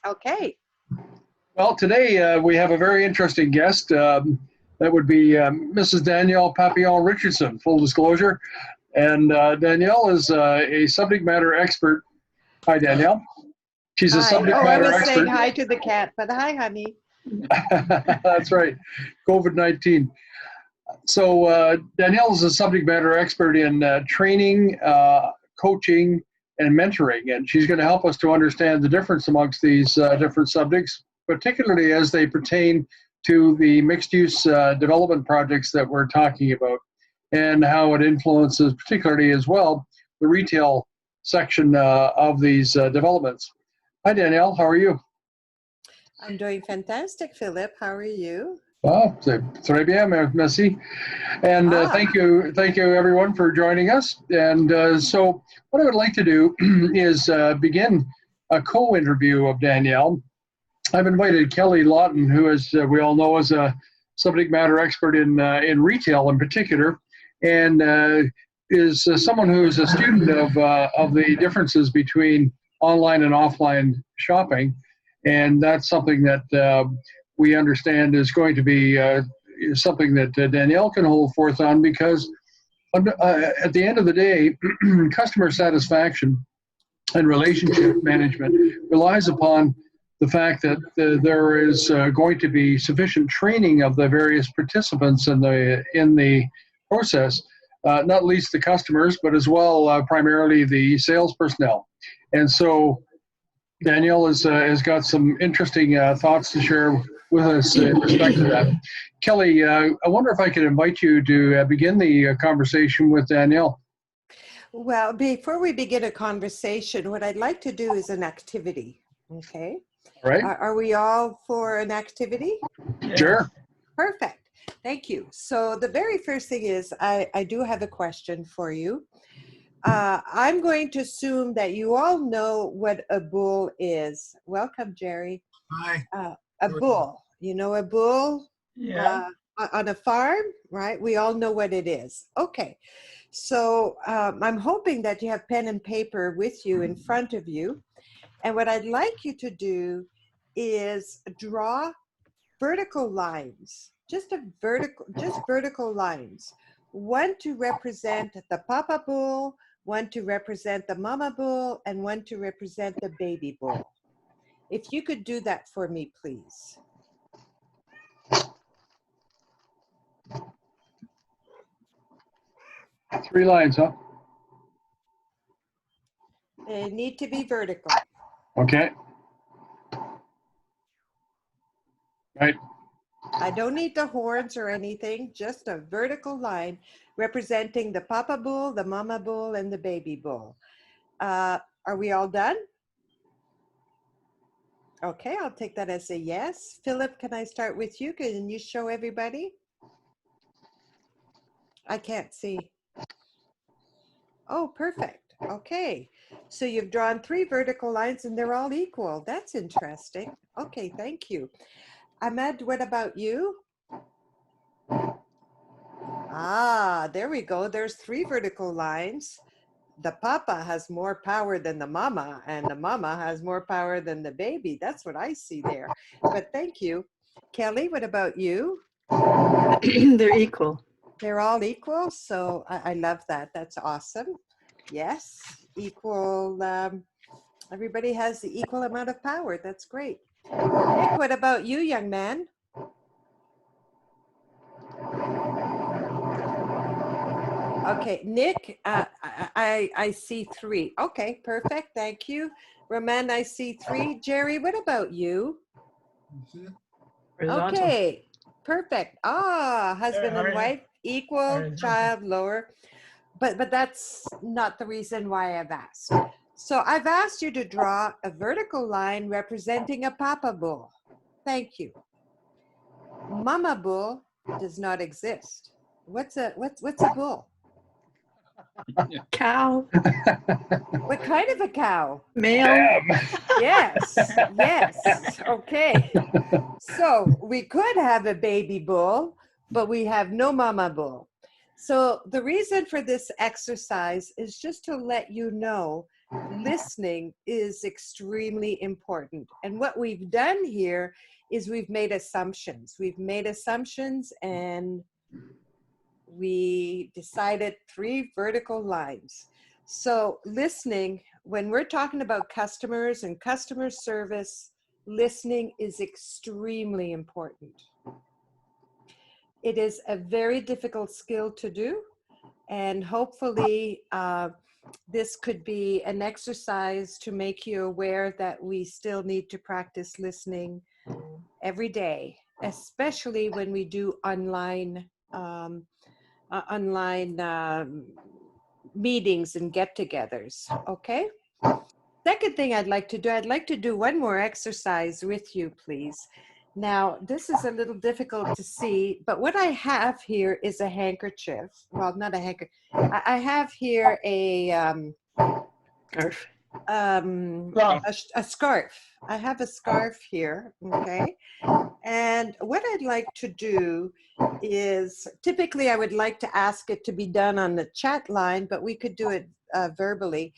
Okay. Well, today we have a very interesting guest. That would be Mrs. Danielle Papillon Richardson, full disclosure. And Danielle is a subject matter expert. Hi, Danielle. She's a Hi. subject I matter was saying expert. hi to the cat, but hi, honey. That's right, COVID-19. So Danielle is a subject matter expert in training, coaching, and mentoring, and she's going to help us to understand the difference amongst these different subjects, particularly as they pertain to the mixed-use development projects that we're talking about, and how it influences, particularly as well, the retail section of these developments. Hi, Danielle. How are you? I'm doing fantastic, Philip. How are you? Oh, très bien, merci. And thank you everyone for joining us. And so what I would like to do is begin a co-interview of Danielle. I've invited Kelly Laughton, who, as we all know, is a subject matter expert in retail in particular, and is someone who is a student of the differences between online and offline shopping. And that's something that we understand is going to be something that Danielle can hold forth on, because at the end of the day, customer satisfaction and relationship management relies upon the fact that there is going to be sufficient training of the various participants in the process, not least the customers, but as well primarily the sales personnel. And so Danielle has got some interesting thoughts to share with us in respect to that. Kelly, I wonder if I could invite you to begin the conversation with Danielle. Well, before we begin a conversation, what I'd like to do is an activity. Okay. All right. Are we all for an activity? Sure. Perfect. Thank you. So the very first thing is I do have a question for you. I'm going to assume that you all know what a bull is. Welcome, Jerry. Hi. A bull. You know a bull? Yeah. On a farm, right? We all know what it is. Okay. So I'm hoping that you have pen and paper with you in front of you. And what I'd like you to do is draw vertical lines, just vertical lines. One to represent the papa bull, one to represent the mama bull, and one to represent the baby bull. If you could do that for me, please. Three lines, huh? They need to be vertical. Okay. Right. I don't need the horns or anything, just a vertical line representing the papa bull, the mama bull, and the baby bull. Are we all done? Okay, I'll take that as a yes. Philip, can I start with you? Can you show everybody? I can't see. Oh, perfect. Okay. So you've drawn three vertical lines and they're all equal. That's interesting. Okay, thank you. Ahmed, what about you? Ah, there we go. There's three vertical lines. The papa has more power than the mama, and the mama has more power than the baby. That's what I see there. But thank you. Kelly, what about you? They're equal. They're all equal. So I love that. That's awesome. Yes, equal. Everybody has the equal amount of power. That's great. Nick, what about you, young man? Okay, Nick, I see three. Okay, perfect. Thank you. Roman, I see three. Jerry, what about you? Horizontal. Okay, perfect. Ah, husband and wife, equal, child, lower. But that's not the reason why I've asked. So I've asked you to draw a vertical line representing a papa bull. Thank you. Mama bull does not exist. What's a bull? Cow. What kind of a cow? Male. Damn. Yes, yes. Okay. So we could have a baby bull, but we have no mama bull. So the reason for this exercise is just to let you know listening is extremely important. And what we've done here is we've made assumptions. We've made assumptions and we decided 3 vertical lines. So listening, when we're talking about customers and customer service, listening is extremely important. It is a very difficult skill to do, and hopefully this could be an exercise to make you aware that we still need to practice listening every day, especially when we do online meetings and get-togethers. Okay. Second thing I'd like to do one more exercise with you, please. Now, this is a little difficult to see, but what I have here is a handkerchief. Well, not a handkerchief. I have here a Scarf. a scarf. I have a scarf here, okay? And what I'd like to do is, typically I would like to ask it to be done on the chat line, but we could do it verbally.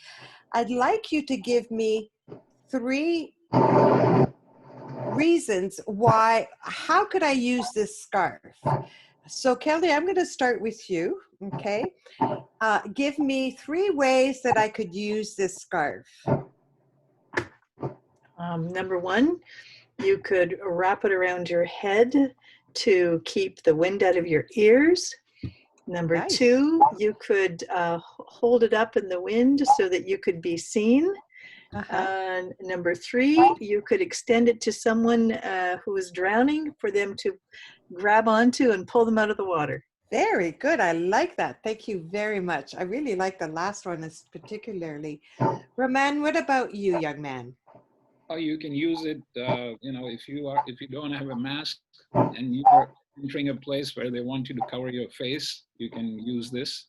I'd like you to give me 3 reasons why, how could I use this scarf? So Kelly, I'm going to start with you, okay? Give me 3 ways that I could use this scarf. Number 1, you could wrap it around your head to keep the wind out of your ears. Number Nice. 2, you could hold it up in the wind so that you could be seen. Number 3, you could extend it to someone who is drowning for them to grab onto and pull them out of the water. Very good. I like that. Thank you very much. I really like the last one particularly. Roman, what about you, young man? You can use it, if you don't have a mask and you are entering a place where they want you to cover your face, you can use this.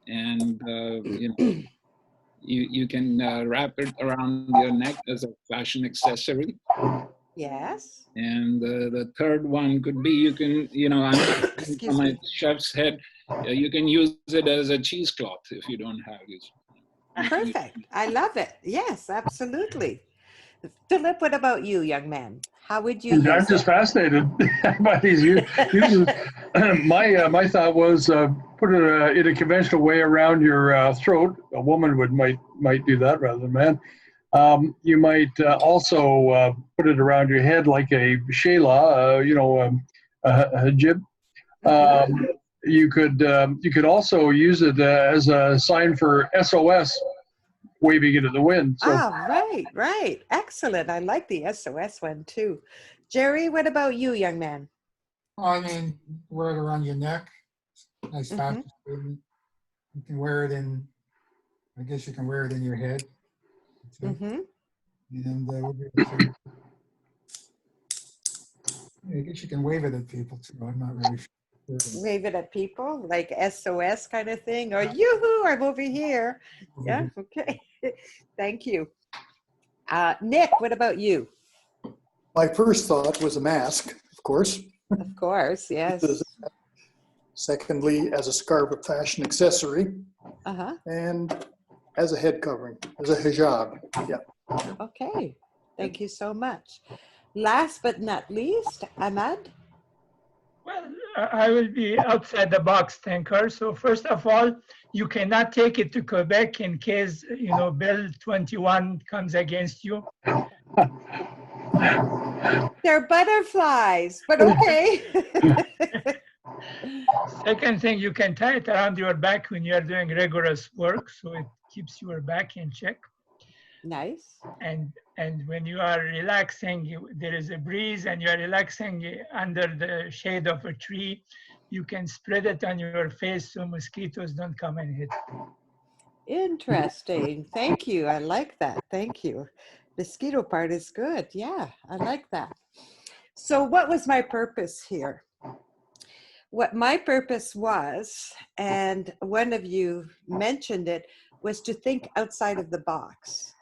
And, you can wrap it around your neck as a fashion accessory. Yes. And the third one could be, you can, on my chef's head, you can use it as a cheesecloth if you don't have it. Perfect. I love it. Yes, absolutely. Philip, what about you, young man? How would you use I'm just fascinated by these uses. My thought was put it in a conventional way around your throat. A woman might do that rather than a man. You might also put it around your head like a shayla, a hijab. You could also use it as a sign for SOS, waving it in the wind. So. Right. Excellent. I like the SOS one too. Jerry, what about you, young man? I mean, wear it around your neck. Nice fashion statement. You can wear it in, I guess you can wear it in your head. And I guess you can wave it at people too. I'm not really sure. Wave it at people, like SOS kind of thing, or yoo-hoo, I'm over here. Yeah, okay. Thank you. Nick, what about you? My first thought was a mask, of course. Of course, yes. Secondly, as a scarf of fashion accessory. And as a head covering, as a hijab. Yeah. Okay. Thank you so much. Last but not least, Ahmad. Well, I will be outside the box thinker. So first of all, you cannot take it to Quebec in case, Bill 21 comes against you. They're butterflies, but okay. Second thing, you can tie it around your back when you're doing rigorous work, so it keeps your back in check. Nice. And when you are relaxing, there is a breeze and you're relaxing under the shade of a tree, you can spread it on your face so mosquitoes don't come and hit. Interesting. Thank you. I like that. Thank you. Mosquito part is good. Yeah, I like that. So what was my purpose here? What my purpose was, and one of you mentioned it, was to think outside of the box.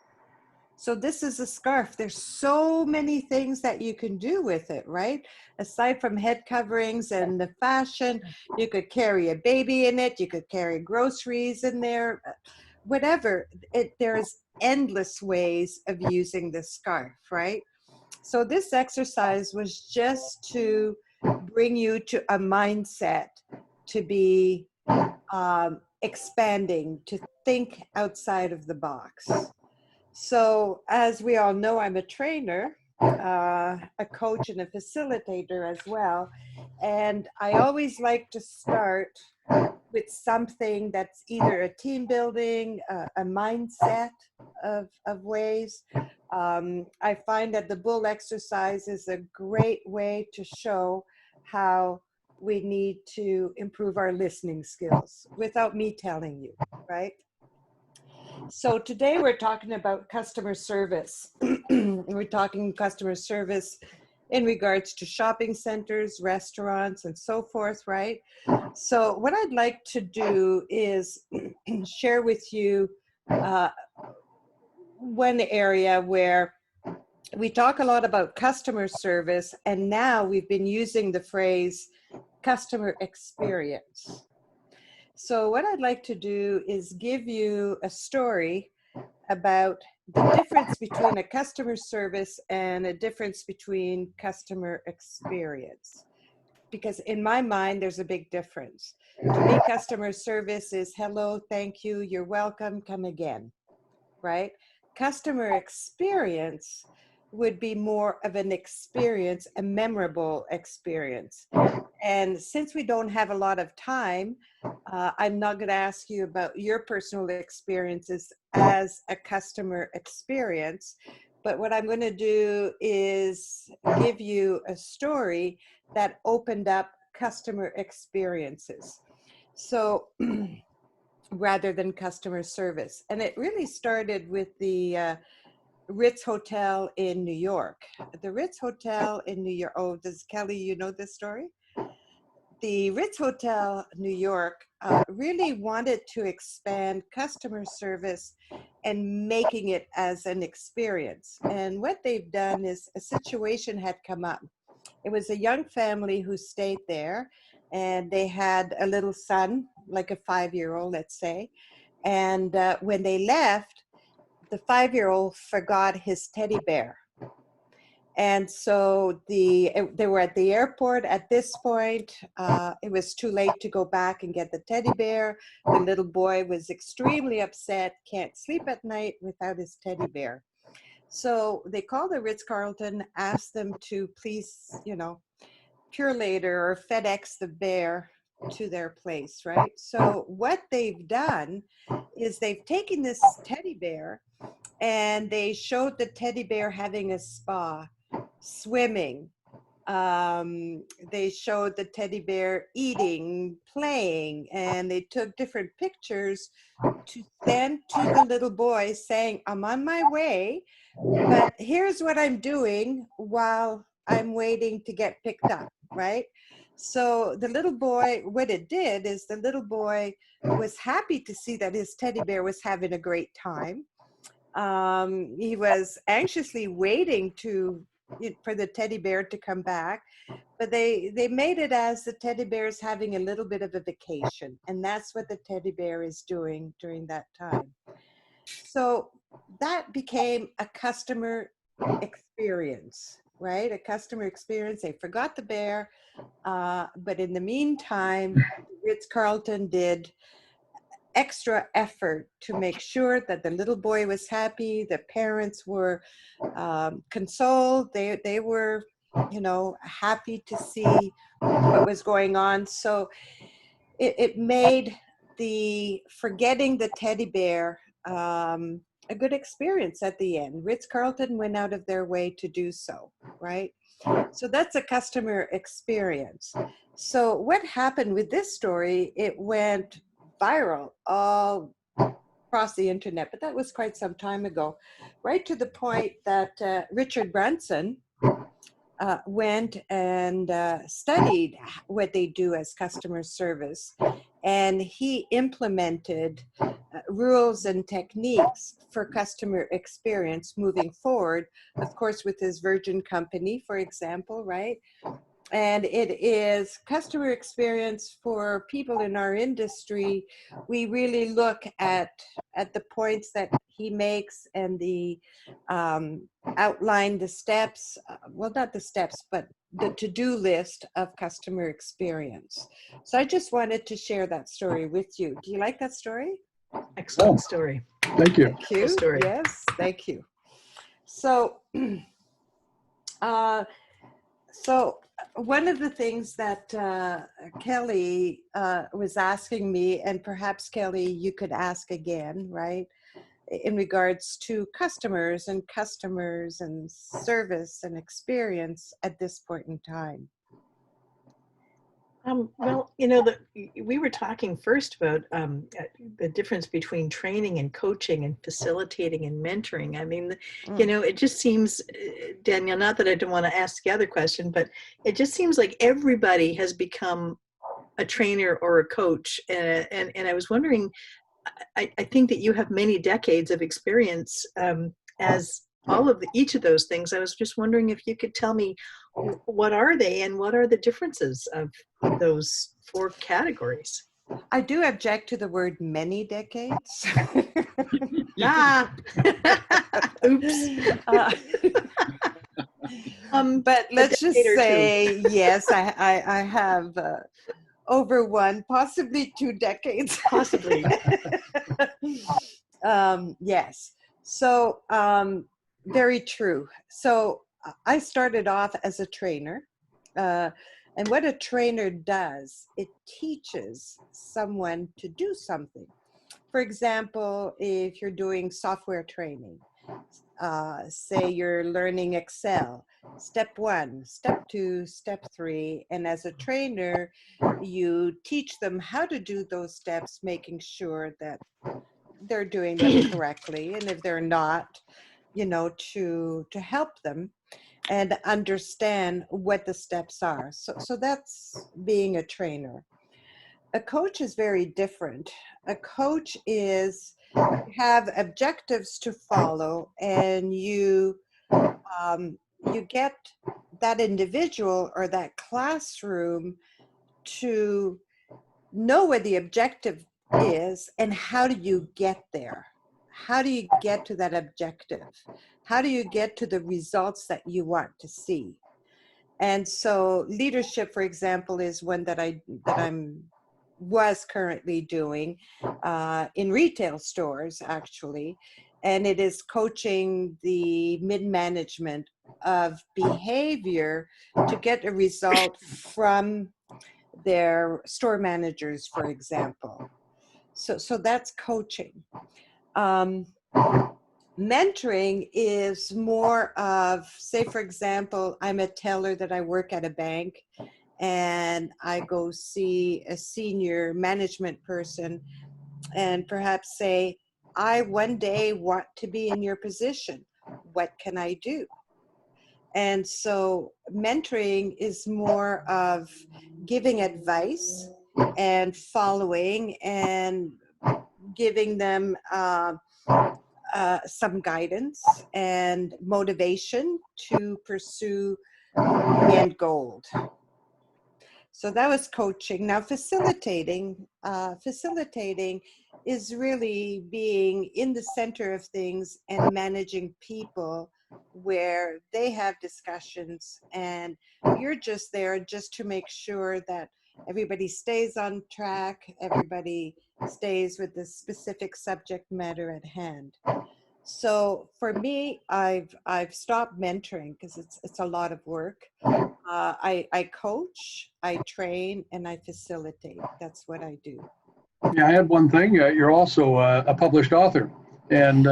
So this is a scarf. There's so many things that you can do with it, right? Aside from head coverings and the fashion, you could carry a baby in it. You could carry groceries in there. whatever. There's endless ways of using the scarf, right? So this exercise was just to bring you to a mindset to be expanding, to think outside of the box. So as we all know, I'm a trainer, a coach and a facilitator as well. And I always like to start with something that's either a team building, a mindset of ways. I find that the bull exercise is a great way to show how we need to improve our listening skills without me telling you, right? So today we're talking about customer service. We're talking customer service in regards to shopping centers, restaurants, and so forth, right? So what I'd like to do is share with you one area where we talk a lot about customer service, and now we've been using the phrase customer experience. So what I'd like to do is give you a story about the difference between a customer service and a difference between customer experience. Because in my mind, there's a big difference. To me, customer service is hello, thank you, you're welcome, come again, right? Customer experience would be more of an experience, a memorable experience. And since we don't have a lot of time, I'm not going to ask you about your personal experiences as a customer experience. But what I'm going to do is give you a story that opened up customer experiences. So rather than customer service. And it really started with the Ritz Hotel in New York. The Ritz Hotel in New York. Oh, does Kelly, you know this story? The Ritz Hotel New York really wanted to expand customer service and making it as an experience. And what they've done is a situation had come up. It was a young family who stayed there, and they had a little son, like a 5-year-old, let's say. And when they left, the 5-year-old forgot his teddy bear. And so they were at the airport at this point. It was too late to go back and get the teddy bear. The little boy was extremely upset, can't sleep at night without his teddy bear. So they called the Ritz-Carlton, asked them to please, Pure Later or FedEx the bear to their place, right? So what they've done is they've taken this teddy bear and they showed the teddy bear having a spa, swimming. They showed the teddy bear eating, playing, and they took different pictures to send to the little boy saying, I'm on my way, but here's what I'm doing while I'm waiting to get picked up, right? So the little boy, what it did is the little boy was happy to see that his teddy bear was having a great time. He was anxiously waiting for the teddy bear to come back, but they made it as the teddy bear is having a little bit of a vacation, and that's what the teddy bear is doing during that time. So that became a customer experience, right? A customer experience. They forgot the bear, but in the meantime, Ritz-Carlton did extra effort to make sure that the little boy was happy, the parents were consoled, they were, happy to see what was going on. So it made the forgetting the teddy bear a good experience at the end. Ritz-Carlton went out of their way to do so, right? So that's a customer experience. So what happened with this story, it went viral all across the internet, but that was quite some time ago, right to the point that Richard Branson went and studied what they do as customer service. And he implemented rules and techniques for customer experience moving forward, of course, with his Virgin company, for example, right? and it is customer experience for people in our industry. We really look at the points that he makes and the outline the steps, well, not the steps, but the to-do list of customer experience. So I just wanted to share that story with you. Do you like that story? Excellent story. Thank you. Thank you. Story. Yes, thank you. So, so one of the things that Kelly was asking me, and perhaps Kelly, you could ask again, right? In regards to customers and service and experience at this point in time. Well, we were talking first about the difference between training and coaching and facilitating and mentoring. I mean, it just seems, Danielle, not that I don't want to ask the other question, but it just seems like everybody has become a trainer or a coach. And I was wondering, I think that you have many decades of experience as each of those things. I was just wondering if you could tell me what are they and what are the differences of those 4 categories. I do object to the word many decades. Oops. But let's just say, yes, I have over 1, possibly 2 decades. Possibly. Yes. So very true. So I started off as a trainer. And what a trainer does, it teaches someone to do something. For example, if you're doing software training, say you're learning Excel, step 1, step 2, step 3, and as a trainer, you teach them how to do those steps, making sure that they're doing them correctly, and if they're not, to help them and understand what the steps are. So that's being a trainer. A coach is very different. A coach is have objectives to follow, and you get that individual or that classroom to know what the objective is and how do you get there. How do you get to that objective? How do you get to the results that you want to see? And so leadership, for example, is one that I'm was currently doing in retail stores, actually. And it is coaching the mid-management of behavior to get a result from their store managers, for example. So that's coaching. Mentoring is more of, say, for example, I'm a teller that I work at a bank, and I go see a senior management person and perhaps say, I one day want to be in your position. What can I do? And so mentoring is more of giving advice and following and giving them some guidance and motivation to pursue the end goal. So that was coaching. Now facilitating is really being in the center of things and managing people where they have discussions and you're just there just to make sure that everybody stays on track, everybody stays with the specific subject matter at hand. So for me, I've stopped mentoring because it's a lot of work. I coach, I train, and I facilitate. That's what I do. Yeah, I had one thing. You're also a published author, and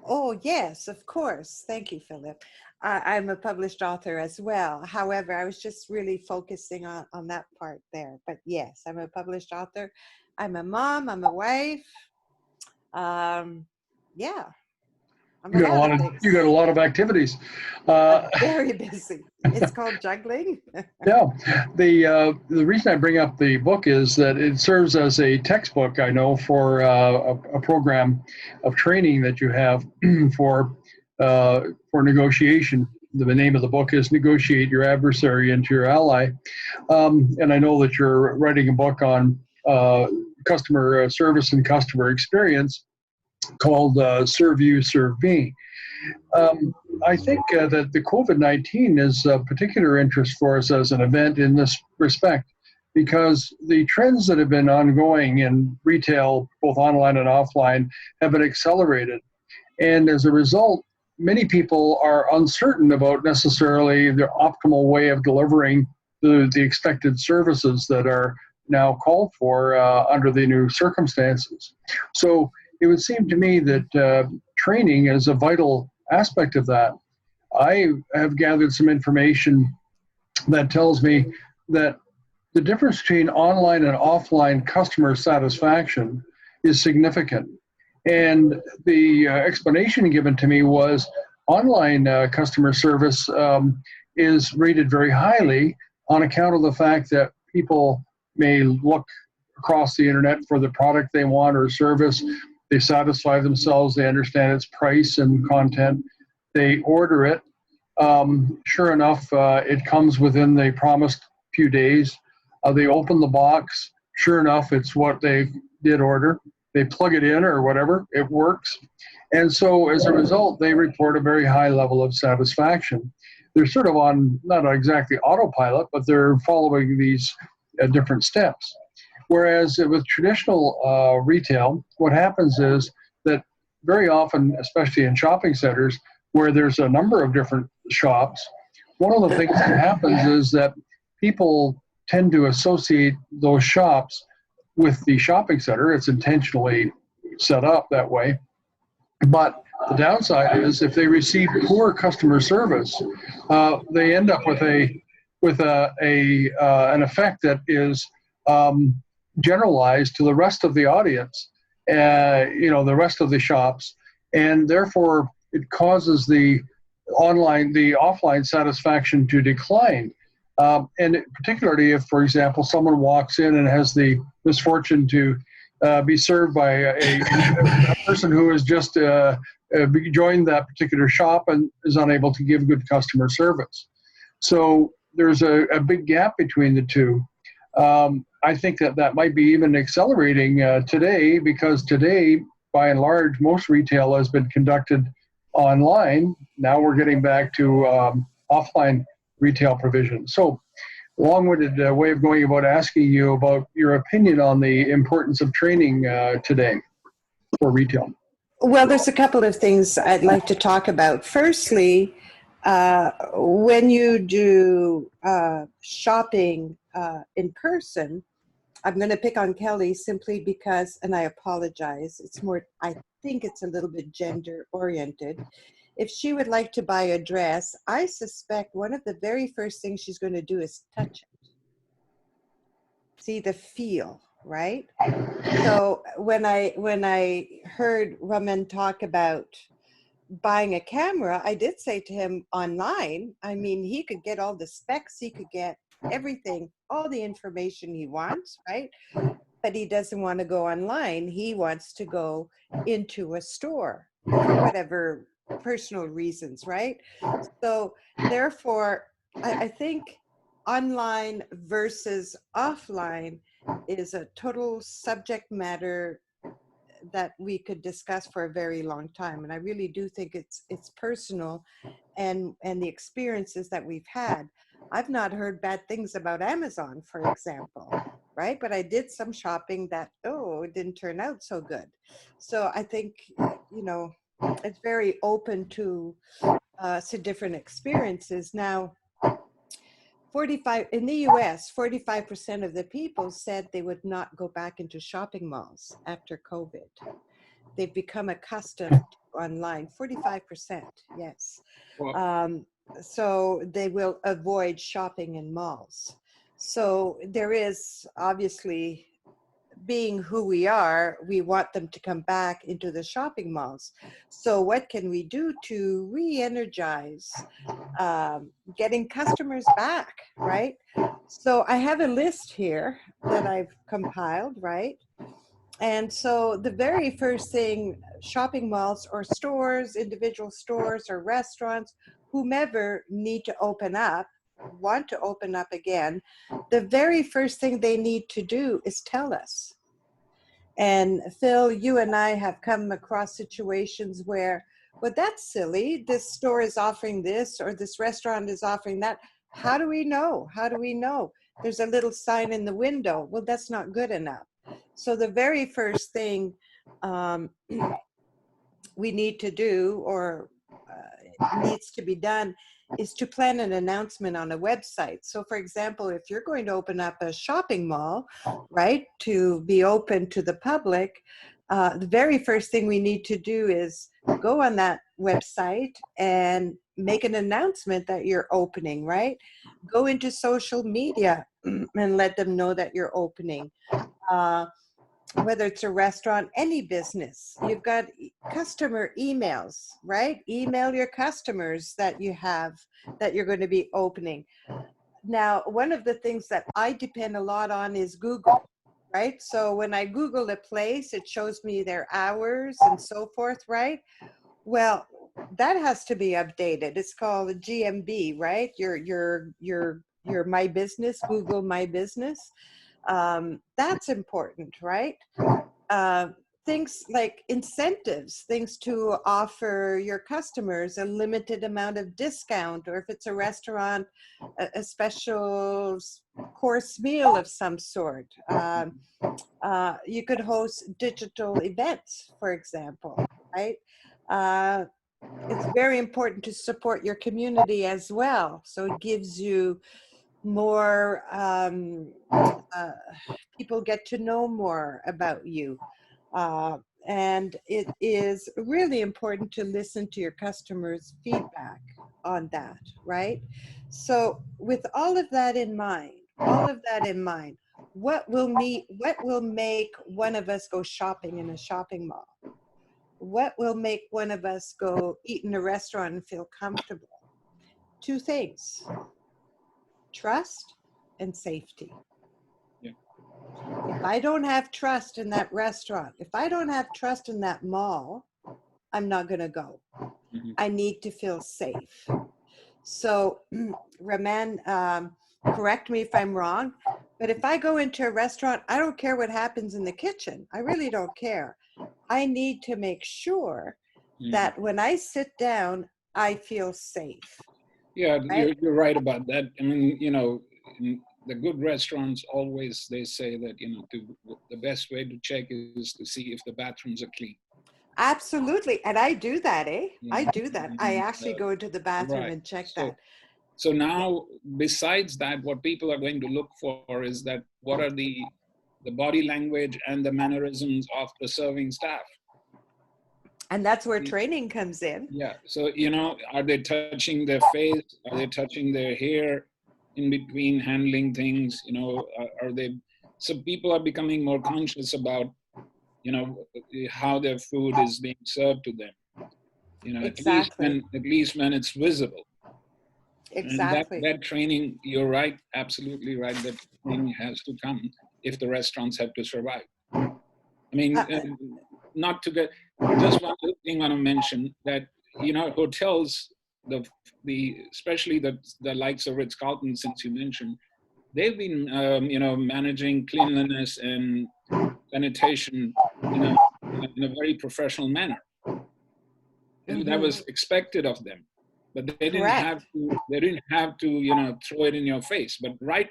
oh yes, of course. Thank you, Philip. I'm a published author as well. However, I was just really focusing on that part there. But yes, I'm a published author. I'm a mom. I'm a wife. Yeah. You got a lot of activities. I'm very busy. It's called juggling. Yeah. The reason I bring up the book is that it serves as a textbook, I know, for a program of training that you have for negotiation the name of the book is Negotiate Your Adversary into Your Ally. And I know that you're writing a book on customer service and customer experience called Serve You, Serve Me. I think that the COVID-19 is of particular interest for us as an event in this respect, because the trends that have been ongoing in retail, both online and offline, have been accelerated. And as a result, many people are uncertain about necessarily the optimal way of delivering the expected services that are now called for under the new circumstances. So it would seem to me that training is a vital aspect of that. I have gathered some information that tells me that the difference between online and offline customer satisfaction is significant. And the explanation given to me was online customer service is rated very highly on account of the fact that people may look across the internet for the product they want or service. They satisfy themselves, they understand its price and content, they order it. Sure enough, it comes within the promised few days. They open the box, sure enough, it's what they did order. They plug it in or whatever, it works. And so as a result, they report a very high level of satisfaction. They're sort of on, not exactly autopilot, but they're following these different steps. Whereas with traditional retail, what happens is that very often, especially in shopping centers, where there's a number of different shops, one of the things that happens is that people tend to associate those shops with the shopping center. It's intentionally set up that way. But the downside is if they receive poor customer service, they end up with an effect that is generalized to the rest of the audience, the rest of the shops, and therefore it causes the offline satisfaction to decline. And particularly if, for example, someone walks in and has the misfortune to be served by a person who has just joined that particular shop and is unable to give good customer service. So there's a big gap between the two. I think that might be even accelerating today, because today, by and large, most retail has been conducted online. Now we're getting back to offline retail provision. So, long-winded way of going about asking you about your opinion on the importance of training today for retail. Well, there's a couple of things I'd like to talk about. Firstly, when you do shopping in person, I'm going to pick on Kelly simply because, and I apologize, it's more, I think it's a little bit gender oriented. If she would like to buy a dress, I suspect one of the very first things she's going to do is touch it. See the feel, right? So when I heard Raman talk about buying a camera, I did say to him online, I mean, he could get all the specs, he could get everything, all the information he wants, right? But he doesn't want to go online. He wants to go into a store for whatever personal reasons, right? So therefore, I think online versus offline is a total subject matter that we could discuss for a very long time. And I really do think it's personal and the experiences that we've had. I've not heard bad things about Amazon, for example, right? But I did some shopping that, it didn't turn out so good. So I think, it's very open to different experiences. Now, 45 in the US, 45% of the people said they would not go back into shopping malls after COVID. They've become accustomed to online. 45%, yes. So they will avoid shopping in malls. So there is obviously, being who we are, we want them to come back into the shopping malls. So what can we do to re-energize getting customers back, right? So I have a list here that I've compiled, right? And so the very first thing, shopping malls or stores, individual stores or restaurants, whomever need to open up, want to open up again, the very first thing they need to do is tell us. And Phil, you and I have come across situations where, well, that's silly. This store is offering this, or this restaurant is offering that. How do we know? How do we know? There's a little sign in the window. Well, that's not good enough. So the very first thing we need to do, or needs to be done, is to plan an announcement on a website. So for example, if you're going to open up a shopping mall, right, to be open to the public, the very first thing we need to do is go on that website and make an announcement that you're opening, right? Go into social media and let them know that you're opening. Whether it's a restaurant, any business, you've got customer emails, right? Email your customers that you have, that you're going to be opening. Now, one of the things that I depend a lot on is Google, right? So when I Google a place, it shows me their hours and so forth, right? Well, that has to be updated. It's called a GMB, right? Your My Business, Google My Business. That's important, right? Things like incentives, things to offer your customers a limited amount of discount, or if it's a restaurant, a special course meal of some sort. You could host digital events, for example, right? It's very important to support your community as well. So it gives you more, people get to know more about you. And it is really important to listen to your customers' feedback on that, right? So with all of that in mind, what will make one of us go shopping in a shopping mall? What will make one of us go eat in a restaurant and feel comfortable? Two things: trust and safety. Yeah. If I don't have trust in that restaurant, if I don't have trust in that mall, I'm not going to go. Mm-hmm. I need to feel safe. So, Raman, correct me if I'm wrong, but if I go into a restaurant, I don't care what happens in the kitchen. I really don't care. I need to make sure that when I sit down, I feel safe. Yeah, right? you're right about that. I mean, in the good restaurants always, they say that, the best way to check is to see if the bathrooms are clean. Absolutely. And I do that, eh? Yeah. I do that. I actually go to the bathroom Right. and check that. So now, besides that, what people are going to look for is that what are the body language and the mannerisms of the serving staff. And that's where training comes in. Yeah. So, are they touching their face? Are they touching their hair in between handling things? Are they, so people are becoming more conscious about, how their food is being served to them. Exactly. At least when it's visible. Exactly. And that training, you're right, absolutely right, that training has to come if the restaurants have to survive. I mean, not to get, just one thing I want to mention that, hotels, especially the likes of Ritz-Carlton, since you mentioned, they've been, managing cleanliness and sanitation in a very professional manner. And that was expected of them. But they didn't have to, throw it in your face. But right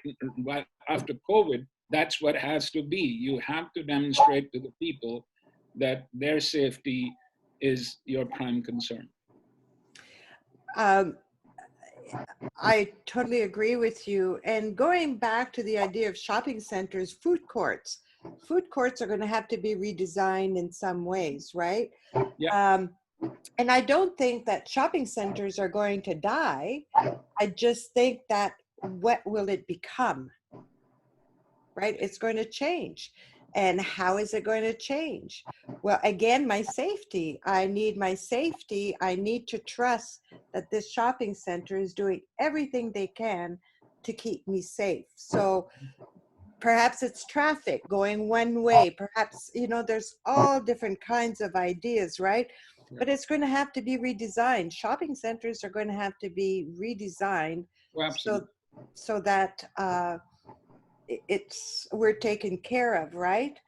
after COVID, that's what has to be. You have to demonstrate to the people that their safety is your prime concern. I totally agree with you. And going back to the idea of shopping centers, food courts are going to have to be redesigned in some ways, right? Yeah. And I don't think that shopping centers are going to die. I just think that what will it become? Right? It's going to change. And how is it going to change? Well, again, my safety. I need my safety. I need to trust that this shopping center is doing everything they can to keep me safe. So perhaps it's traffic going one way. Perhaps, there's all different kinds of ideas, right? but it's going to have to be redesigned. Shopping centers are going to have to be redesigned so that we're taken care of, right?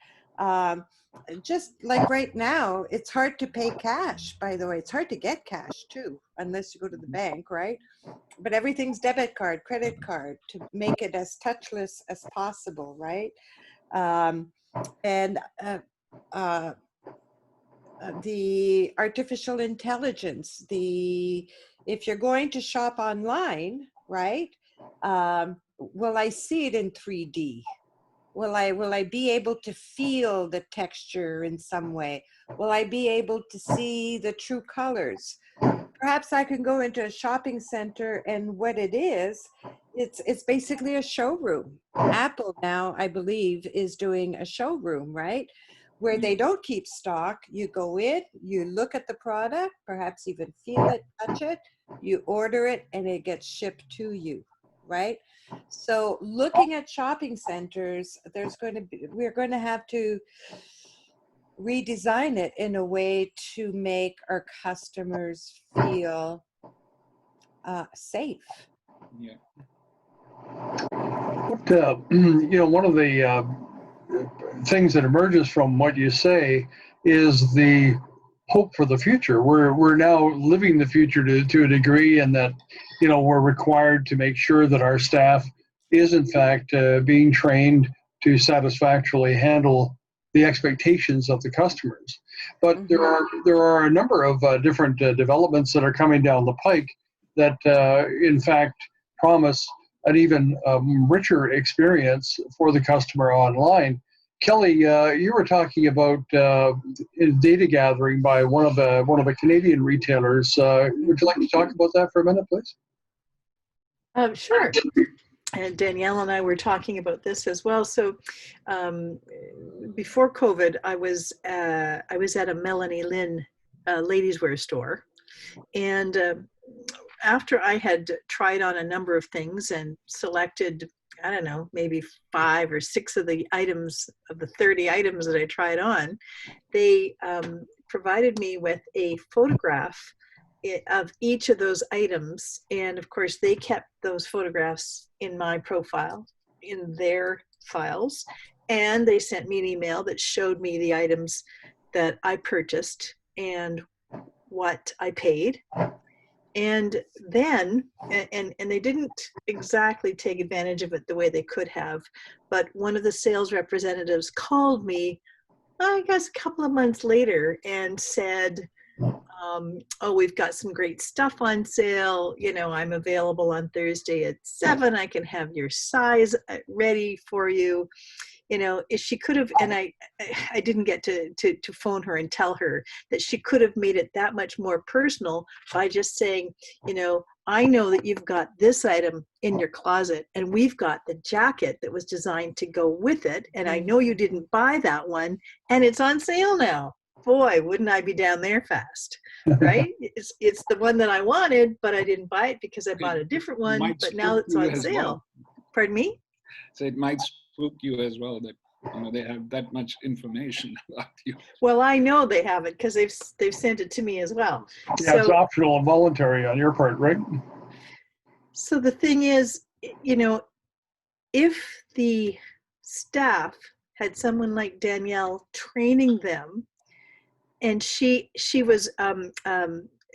Just like right now, it's hard to pay cash, by the way. It's hard to get cash too, unless you go to the bank, right? But everything's debit card, credit card, to make it as touchless as possible, right? The artificial intelligence, if you're going to shop online, right? Will I see it in 3D? Will I be able to feel the texture in some way? Will I be able to see the true colors? Perhaps I can go into a shopping center, and what it is, it's basically a showroom. Apple now, I believe, is doing a showroom, right? Where they don't keep stock. You go in, you look at the product, perhaps even feel it, touch it, you order it, and it gets shipped to you, right? So looking at shopping centers, we're going to have to redesign it in a way to make our customers feel safe. Yeah. One of the things that emerges from what you say is the hope for the future. We're now living the future to a degree, and that we're required to make sure that our staff is in fact being trained to satisfactorily handle the expectations of the customers. But there are a number of different developments that are coming down the pike that in fact promise an even richer experience for the customer online. Kelly, you were talking about data gathering by one of the Canadian retailers. Would you like to talk about that for a minute, please? Sure. And Danielle and I were talking about this as well. So before COVID, I was at a Melanie Lynn ladies' wear store, and after I had tried on a number of things and selected, I don't know, maybe 5 or 6 of the items of the 30 items that I tried on, they provided me with a photograph of each of those items. And of course, they kept those photographs in my profile, in their files. And they sent me an email that showed me the items that I purchased and what I paid. And then, and they didn't exactly take advantage of it the way they could have, but one of the sales representatives called me, I guess a couple of months later, and said, oh, we've got some great stuff on sale. I'm available on Thursday at 7. I can have your size ready for you. If she could have, and I didn't get to phone her and tell her that she could have made it that much more personal by just saying, I know that you've got this item in your closet, and we've got the jacket that was designed to go with it, and I know you didn't buy that one, and it's on sale now. Boy, wouldn't I be down there fast, right? It's the one that I wanted, but I didn't buy it because I bought a different one, but now it's on sale. Well. Pardon me? So it might spook you as well that they have that much information about you. Well, I know they have it because they've sent it to me as well. Yeah, so, it's optional and voluntary on your part, right? So the thing is, if the staff had someone like Danielle training them, and she was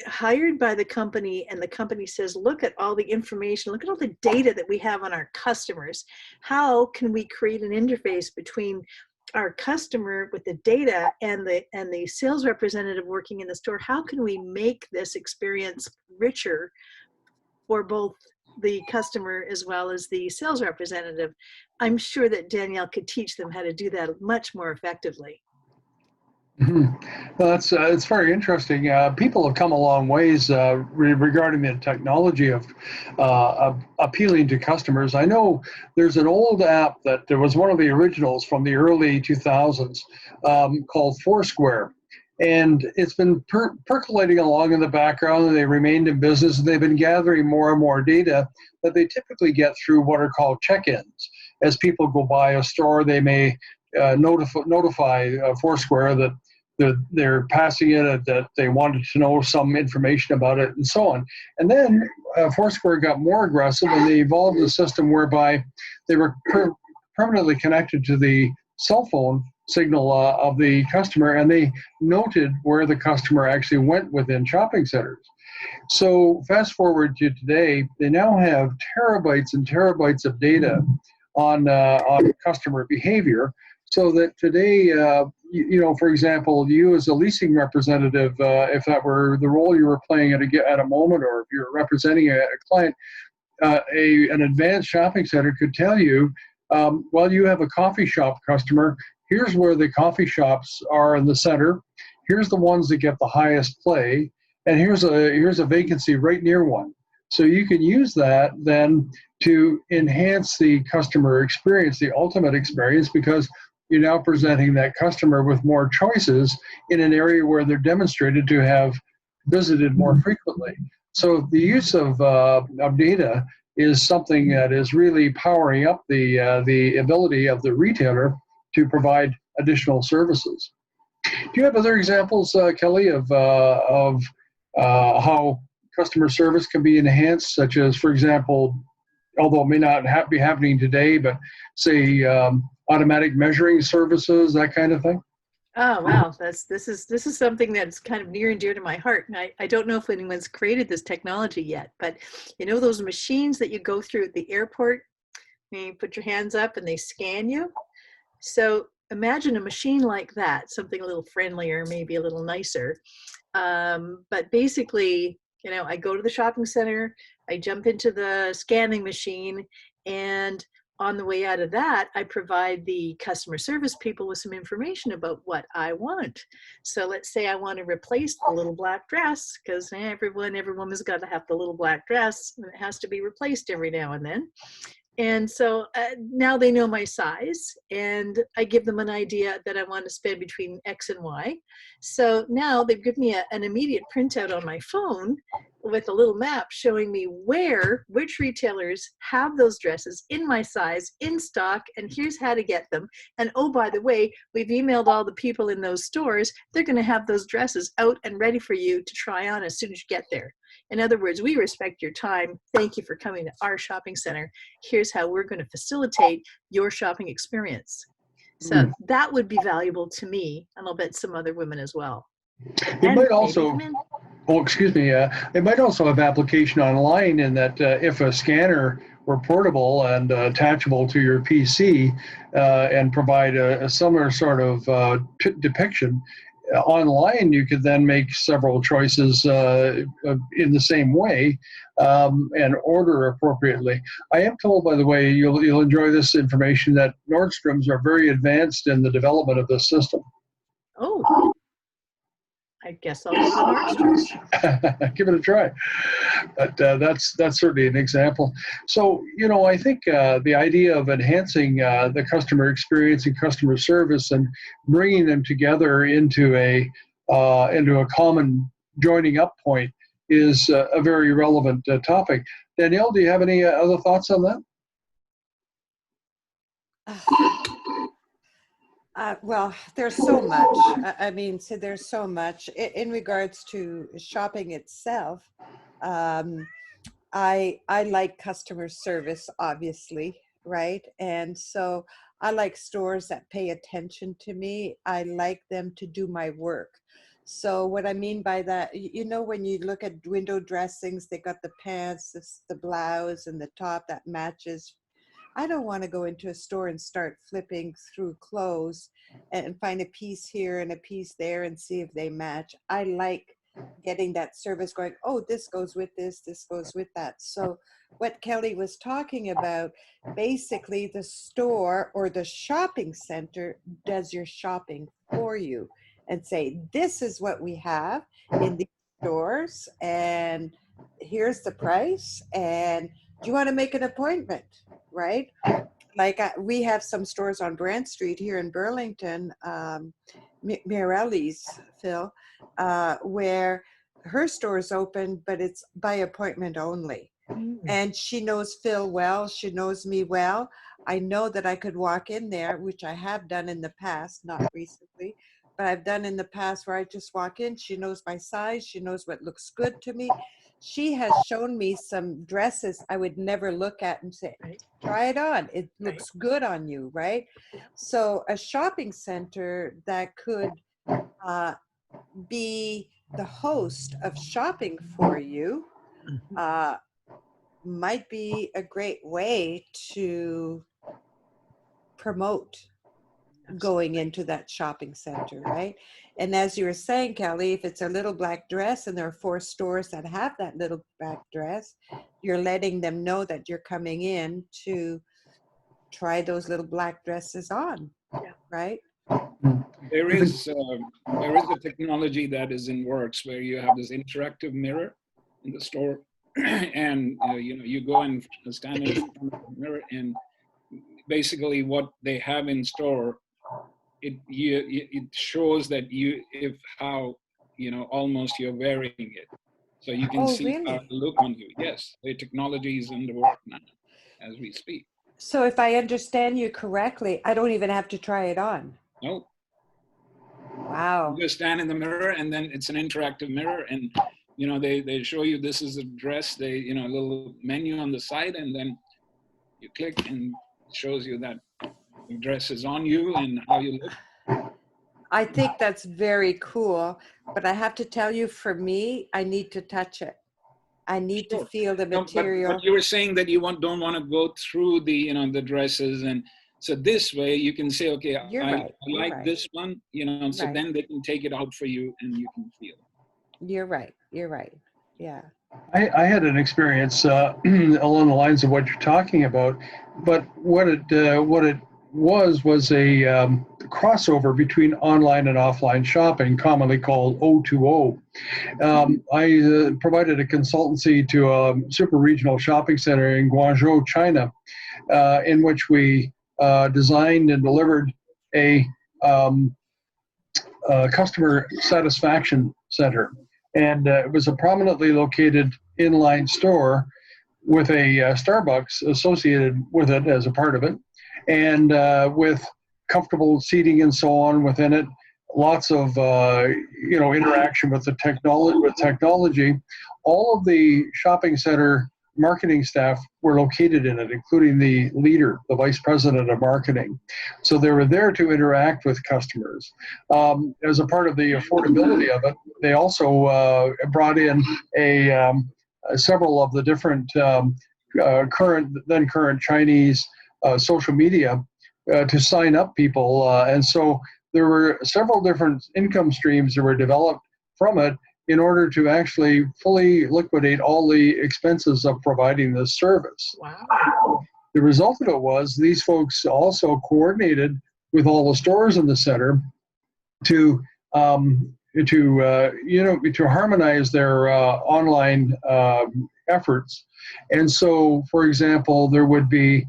hired by the company, and the company says, look at all the information, look at all the data that we have on our customers. How can we create an interface between our customer with the data and the sales representative working in the store? How can we make this experience richer for both the customer as well as the sales representative? I'm sure that Danielle could teach them how to do that much more effectively. Well, it's very interesting. People have come a long ways regarding the technology of appealing to customers. I know there's an old app that was one of the originals from the early 2000s called Foursquare. And it's been percolating along in the background, and they remained in business, and they've been gathering more and more data that they typically get through what are called check-ins. As people go by a store, they may notify Foursquare that they're passing it, that they wanted to know some information about it, and so on. And then Foursquare got more aggressive, and they evolved a system whereby they were permanently connected to the cell phone signal of the customer, and they noted where the customer actually went within shopping centers. So fast forward to today, they now have terabytes and terabytes of data on customer behavior, so that today, for example, you as a leasing representative, if that were the role you were playing at a moment, or if you're representing a client, an advanced shopping center could tell you, well, you have a coffee shop customer. Here's where the coffee shops are in the center. Here's the ones that get the highest play, and here's a vacancy right near one. So you can use that then to enhance the customer experience, the ultimate experience, because you're now presenting that customer with more choices in an area where they're demonstrated to have visited more frequently. So the use of data is something that is really powering up the ability of the retailer to provide additional services. Do you have other examples, Kelly, of how customer service can be enhanced, such as, for example, although it may not be happening today, but say automatic measuring services, that kind of thing? Oh wow, this is something that's kind of near and dear to my heart. And I don't know if anyone's created this technology yet, but you know those machines that you go through at the airport, and you put your hands up and they scan you? So imagine a machine like that, something a little friendlier, maybe a little nicer. But basically, I go to the shopping center, I jump into the scanning machine, and on the way out of that, I provide the customer service people with some information about what I want. So let's say I want to replace the little black dress, because every woman's got to have the little black dress, and it has to be replaced every now and then. And so now they know my size, and I give them an idea that I want to spend between X and Y. So now they've given me an immediate printout on my phone with a little map showing me which retailers have those dresses in my size in stock, and here's how to get them. And oh, by the way, we've emailed all the people in those stores. They're going to have those dresses out and ready for you to try on as soon as you get there. In other words, we respect your time. Thank you for coming to our shopping center. Here's how we're going to facilitate your shopping experience. So that would be valuable to me, and I'll bet some other women as well. It might also, it might also have application online in that if a scanner were portable and attachable to your PC and provide a similar sort of depiction, online you could then make several choices in the same way and order appropriately. I am told, by the way, you'll enjoy this information, that Nordstrom's are very advanced in the development of this system. Oh, I guess I'll go to Nordstrom's. Give it a try. But that's certainly an example. So, I think the idea of enhancing the customer experience and customer service and bringing them together into a common joining up point is a very relevant topic. Danielle, do you have any other thoughts on that? Well, there's so much. There's so much in regards to shopping itself. I like customer service, obviously, right? And so I like stores that pay attention to me. I like them to do my work. So what I mean by that, when you look at window dressings, they got the pants, the blouse, and the top that matches. I don't want to go into a store and start flipping through clothes and find a piece here and a piece there and see if they match. I like getting that service going, oh, this goes with this goes with that. So what Kelly was talking about, basically the store or the shopping center does your shopping for you and say, this is what we have in these stores, and here's the price, and do you want to make an appointment? Right? Like we have some stores on Brant Street here in Burlington, Mirelli's, Phil, where her store is open, but it's by appointment only. And she knows Phil well. She knows me well. I know that I could walk in there, which I have done in the past, not recently, but I've done in the past where I just walk in. She knows my size. She knows what looks good to me. She has shown me some dresses I would never look at and say, try it on. It looks good on you, right? So a shopping center that could be the host of shopping for you might be a great way to promote going into that shopping center, right? And as you were saying, Kelly, if it's a little black dress and there are 4 stores that have that little black dress, you're letting them know that you're coming in to try those little black dresses on, right? There is a technology that is in works where you have this interactive mirror in the store, and you go and stand in front of the mirror, and basically what they have in store, it shows that how almost you're wearing it, so you can see really? how it look on you. Yes, the technology is in the work now as we speak. So if I understand you correctly, I don't even have to try it on. No. Wow. You just stand in the mirror, and then it's an interactive mirror, and they show you this is a dress. They a little menu on the side, and then you click and it shows you that the dress is on you and how you look. I think that's very cool, but I have to tell you, for me, I need to touch it. I need to feel the material. But you were saying that you don't want to go through the the dresses, and so this way you can say, okay, I like this one, so then they can take it out for you and you can feel. You're right. You're right. Yeah. I had an experience along the lines of what you're talking about, but what it was a crossover between online and offline shopping, commonly called O2O. I provided a consultancy to a super regional shopping center in Guangzhou, China, in which we designed and delivered a customer satisfaction center. And it was a prominently located inline store with a Starbucks associated with it as a part of it, and with comfortable seating and so on within it. Lots of interaction with the technology. All of the shopping center marketing staff were located in it, including the leader, the vice president of marketing. So they were there to interact with customers. As a part of the affordability of it, they also brought in several of the different current Chinese social media to sign up people. And so there were several different income streams that were developed from it in order to actually fully liquidate all the expenses of providing this service. Wow. The result of it was these folks also coordinated with all the stores in the center to harmonize their online efforts. And so, for example, there would be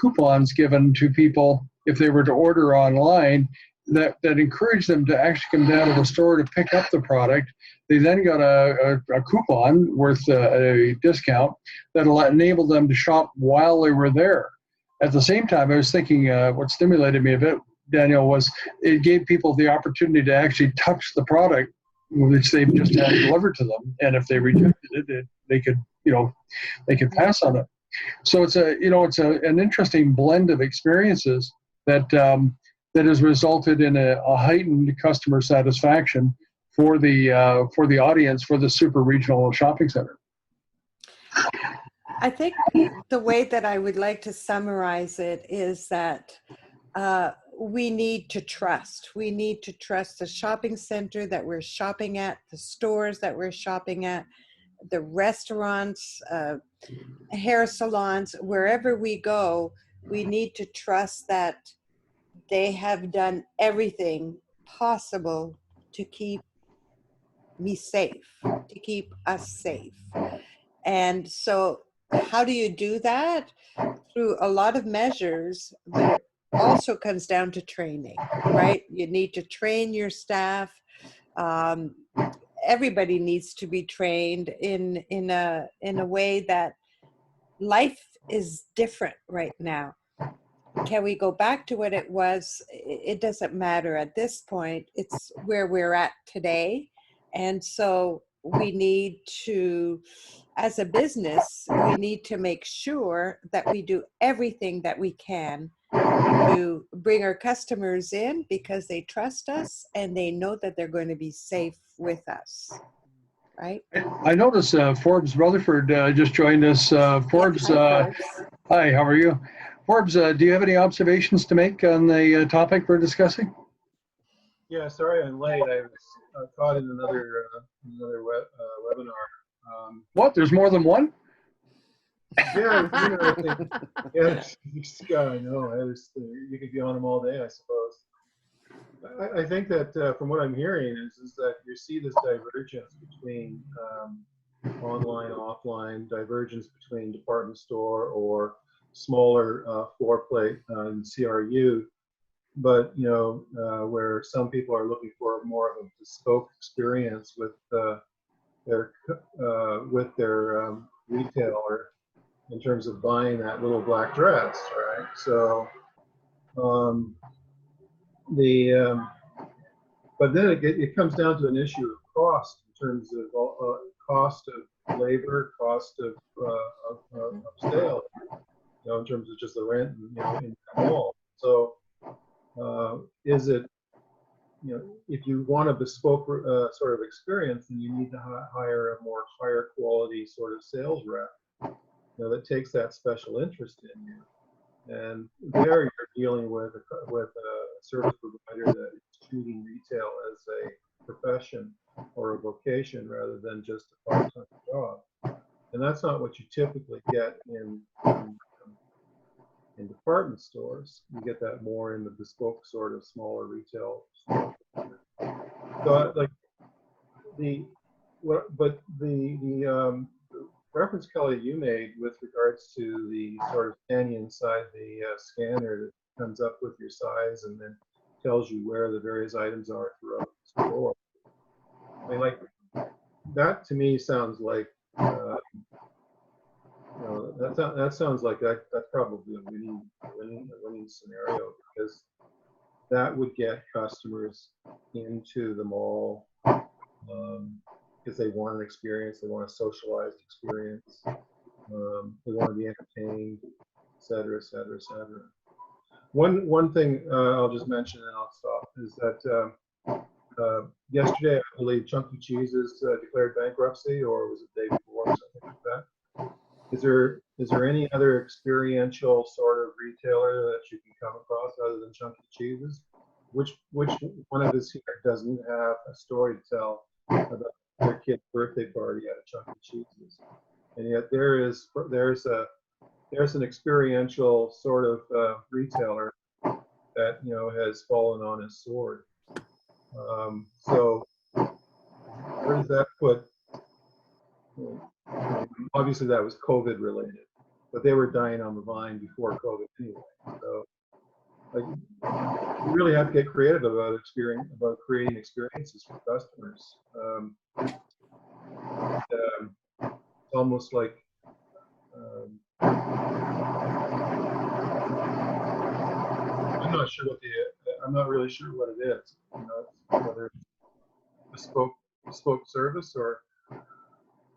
coupons given to people if they were to order online that encouraged them to actually come down to the store to pick up the product. They then got a coupon worth a discount that enabled them to shop while they were there. At the same time, I was thinking what stimulated me a bit, Danielle, was it gave people the opportunity to actually touch the product which they've just had delivered to them, and if they rejected it, they could pass on it. So it's an interesting blend of experiences that has resulted in a heightened customer satisfaction for the audience for the super regional shopping center. I think the way that I would like to summarize it is that we need to trust. We need to trust the shopping center that we're shopping at, the stores that we're shopping at, the restaurants, hair salons, wherever we go, we need to trust that they have done everything possible to keep me safe, to keep us safe. And so how do you do that? Through a lot of measures, but it also comes down to training, right? You need to train your staff. Everybody needs to be trained in a way that life is different right now. can we go back to what it was? It doesn't matter at this point. It's where we're at today. And so we need to, as a business, we need to make sure that we do everything that we can to bring our customers in because they trust us and they know that they're going to be safe with us. Right? I notice Forbes Rutherford just joined us. Forbes, Hi, Forbes. Hi, how are you? Forbes, do you have any observations to make on the topic we're discussing? Yeah, sorry I'm late. I was caught in another webinar. What? There's more than one? Yeah, it's interesting. Yeah, I know. You could be on them all day, I suppose. I think that from what I'm hearing is that you see this divergence between online, offline, divergence between department store or smaller floor plate CRU, but where some people are looking for more of a bespoke experience with their retailer in terms of buying that little black dress, right? So but then it comes down to an issue of cost in terms of cost of labor, cost of sale, in terms of just the rent, in the mall. So is it, if you want a bespoke sort of experience, then you need to hire a more higher quality sort of sales rep, that takes that special interest in you. And there you're dealing with a service provider that is treating retail as a profession or a vocation rather than just a part-time job. And that's not what you typically get in department stores. You get that more in the bespoke sort of smaller retail stores. So like the reference, Kelly, you made with regards to the sort of standing inside the scanner that comes up with your size and then tells you where the various items are throughout the store. I mean, like that to me sounds like that sounds like that's probably a winning scenario, because that would get customers into the mall because they want an experience, they want a socialized experience, they want to be entertained, et cetera, et cetera, et cetera. One thing I'll just mention and I'll stop is that yesterday, I believe Chunky Cheese's declared bankruptcy, or was it the day before, something like that. Is there any other experiential sort of retailer that you can come across other than Chunky Cheese's? Which one of us here doesn't have a story to tell about their kid's birthday party at a Chunky Cheese's? And yet there's an experiential sort of retailer that has fallen on his sword. So where does that put? Obviously that was COVID related, but they were dying on the vine before COVID anyway. So like, you really have to get creative about creating experiences for customers. It's almost like I'm not really sure what it is. Whether it's bespoke service or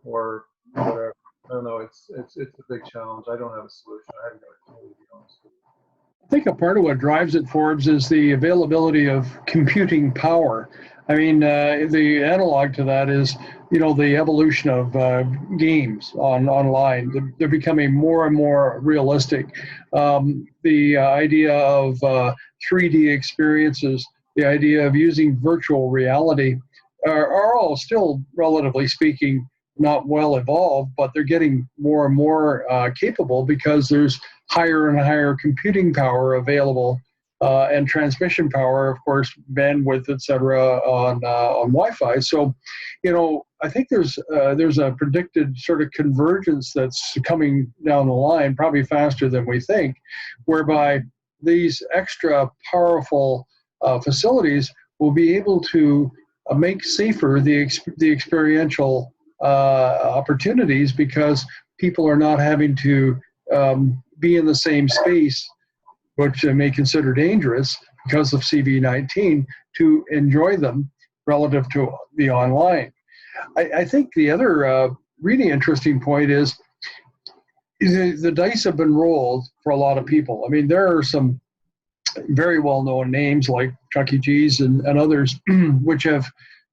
whatever. I don't know. It's a big challenge. I don't have a solution. I haven't got a clue, to be honest with you. I think a part of what drives it, Forbes, is the availability of computing power. I mean, the analog to that is, the evolution of games online. They're becoming more and more realistic. The idea of 3D experiences, the idea of using virtual reality are all still, relatively speaking, not well evolved, but they're getting more and more capable because there's higher and higher computing power available and transmission power, of course, bandwidth, et cetera, on Wi-Fi. So, I think there's a predicted sort of convergence that's coming down the line, probably faster than we think, whereby these extra powerful facilities will be able to make safer the experiential opportunities, because people are not having to be in the same space which they may consider dangerous because of CV19, to enjoy them relative to the online. I think the other really interesting point is the dice have been rolled for a lot of people. I mean, there are some very well-known names like Chuck E. Cheese and others which have,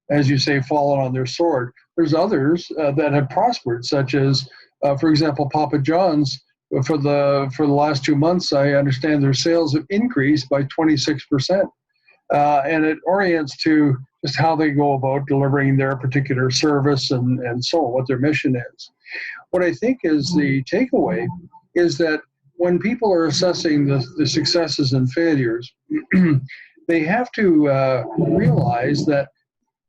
as you say, fallen on their sword. There's others that have prospered, such as, for example, Papa John's. For the last 2 months, I understand their sales have increased by 26%. And it orients to just how they go about delivering their particular service and so on, what their mission is. What I think is the takeaway is that when people are assessing the successes and failures, they have to realize that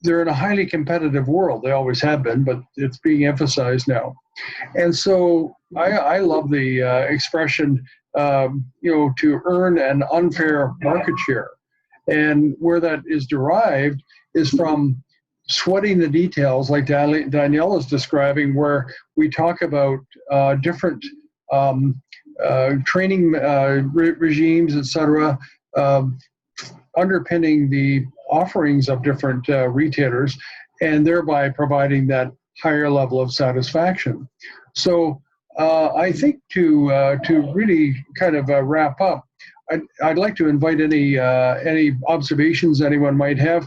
they're in a highly competitive world. They always have been, but it's being emphasized now. And so I love the expression, to earn an unfair market share. And where that is derived is from sweating the details, like Danielle is describing, where we talk about different training regimes, etc., underpinning the offerings of different retailers, and thereby providing that higher level of satisfaction. So I think to really kind of wrap up, I'd like to invite any observations anyone might have,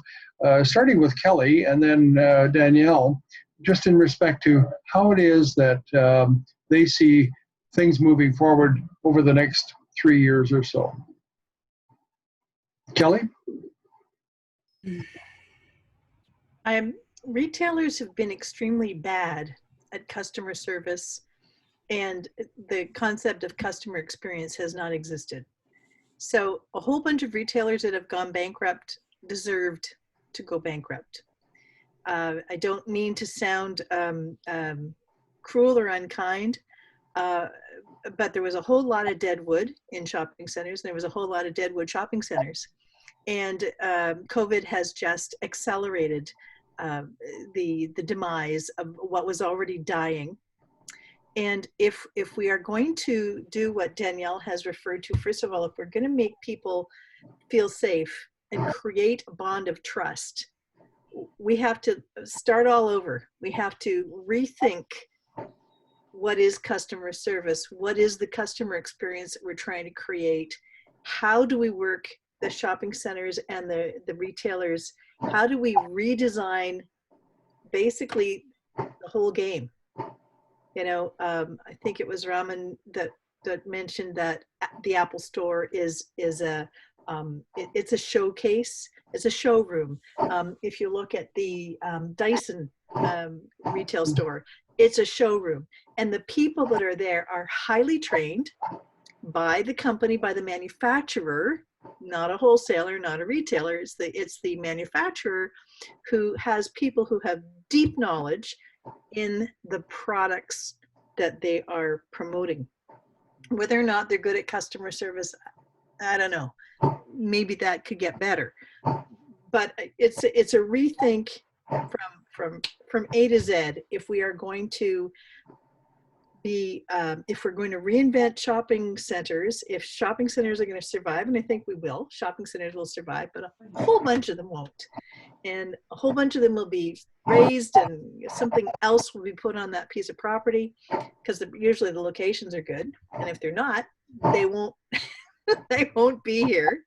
starting with Kelly and then Danielle, just in respect to how it is that they see things moving forward over the next 3 years or so. Kelly? Retailers have been extremely bad at customer service, and the concept of customer experience has not existed. So a whole bunch of retailers that have gone bankrupt deserved to go bankrupt. I don't mean to sound cruel or unkind, but there was a whole lot of dead wood in shopping centers, and there was a whole lot of dead wood shopping centers. And COVID has just accelerated the demise of what was already dying. And if we are going to do what Danielle has referred to, first of all, if we're going to make people feel safe and create a bond of trust, we have to start all over. We have to rethink what is customer service, what is the customer experience that we're trying to create, how do we work the shopping centers and the retailers, how do we redesign basically the whole game? I think it was Raman that mentioned that the Apple Store is a it's a showcase, it's a showroom. If you look at the Dyson retail store, it's a showroom, and the people that are there are highly trained by the company, by the manufacturer, not a wholesaler, not a retailer. It's the manufacturer who has people who have deep knowledge in the products that they are promoting. Whether or not they're good at customer service, I don't know. Maybe that could get better. But it's a rethink from A to Z if we are going to be, if we're going to reinvent shopping centers, if shopping centers are going to survive, and I think we will, shopping centers will survive, but a whole bunch of them won't. And a whole bunch of them will be raised and something else will be put on that piece of property because usually the locations are good. And if they're not, they won't, they won't be here.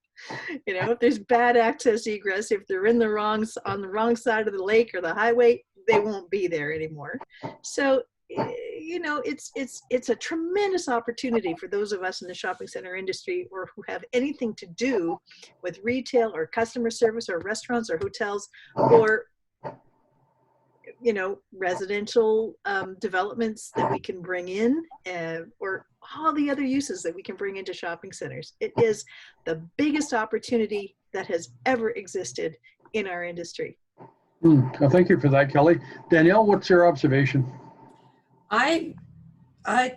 If there's bad access egress, if they're on the wrong side of the lake or the highway, they won't be there anymore. So, it's a tremendous opportunity for those of us in the shopping center industry or who have anything to do with retail or customer service or restaurants or hotels or, residential developments that we can bring in or all the other uses that we can bring into shopping centers. It is the biggest opportunity that has ever existed in our industry. Well, thank you for that, Kelly. Danielle, what's your observation? I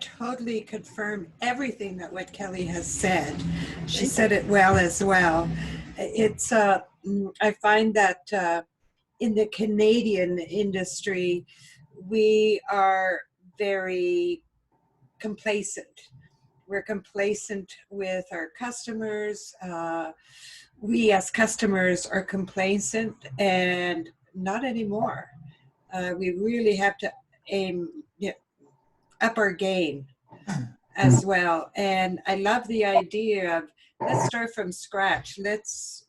totally confirm everything that what Kelly has said. She said it well as well. It's I find that in the Canadian industry, we are very complacent. we're complacent with our customers. We as customers are complacent, and not anymore. We really have to aim, up our game as well. And I love the idea of, let's start from scratch. Let's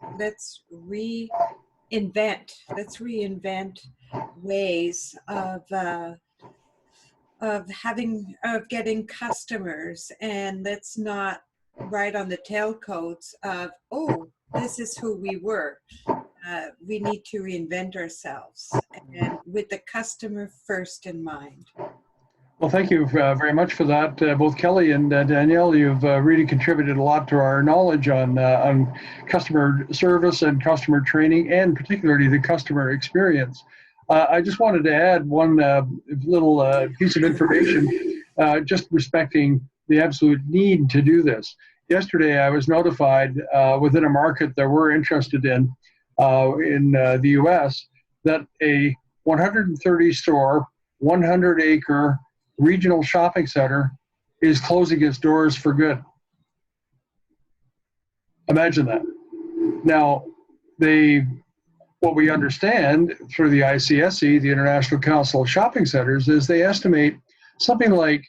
reinvent ways of getting customers, and let's not ride on the tailcoats of, oh, this is who we were. We need to reinvent ourselves, and with the customer first in mind. Well, thank you very much for that. Both Kelly and Danielle, you've really contributed a lot to our knowledge on customer service and customer training, and particularly the customer experience. I just wanted to add one little piece of information, just respecting the absolute need to do this. Yesterday, I was notified within a market that we're interested in the U.S. that a 130-store, 100-acre regional shopping center is closing its doors for good. Imagine that. Now, what we understand through the ICSC, the International Council of Shopping Centers, is they estimate something like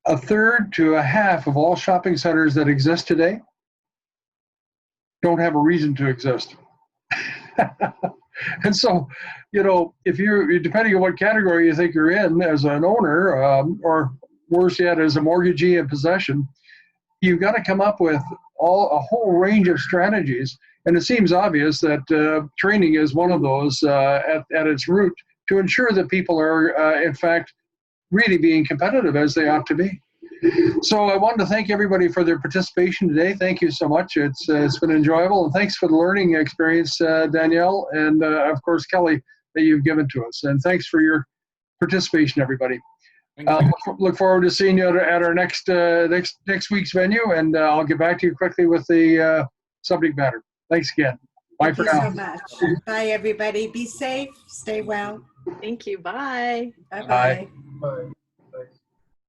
a third to a half of all shopping centers that exist today don't have a reason to exist. And so, if you're, depending on what category you think you're in as an owner, or worse yet, as a mortgagee in possession, you've got to come up with a whole range of strategies. And it seems obvious that training is one of those at its root, to ensure that people are, in fact, really being competitive as they ought to be. So I wanted to thank everybody for their participation today. Thank you so much. It's been enjoyable. And thanks for the learning experience, Danielle, and of course, Kelly, that you've given to us. And thanks for your participation, everybody. Look forward to seeing you at our next week's venue, and I'll get back to you quickly with the subject matter. Thanks again. Bye for now. Thank you so much. Bye, everybody. Be safe. Stay well. Thank you. Bye. Bye-bye. Bye.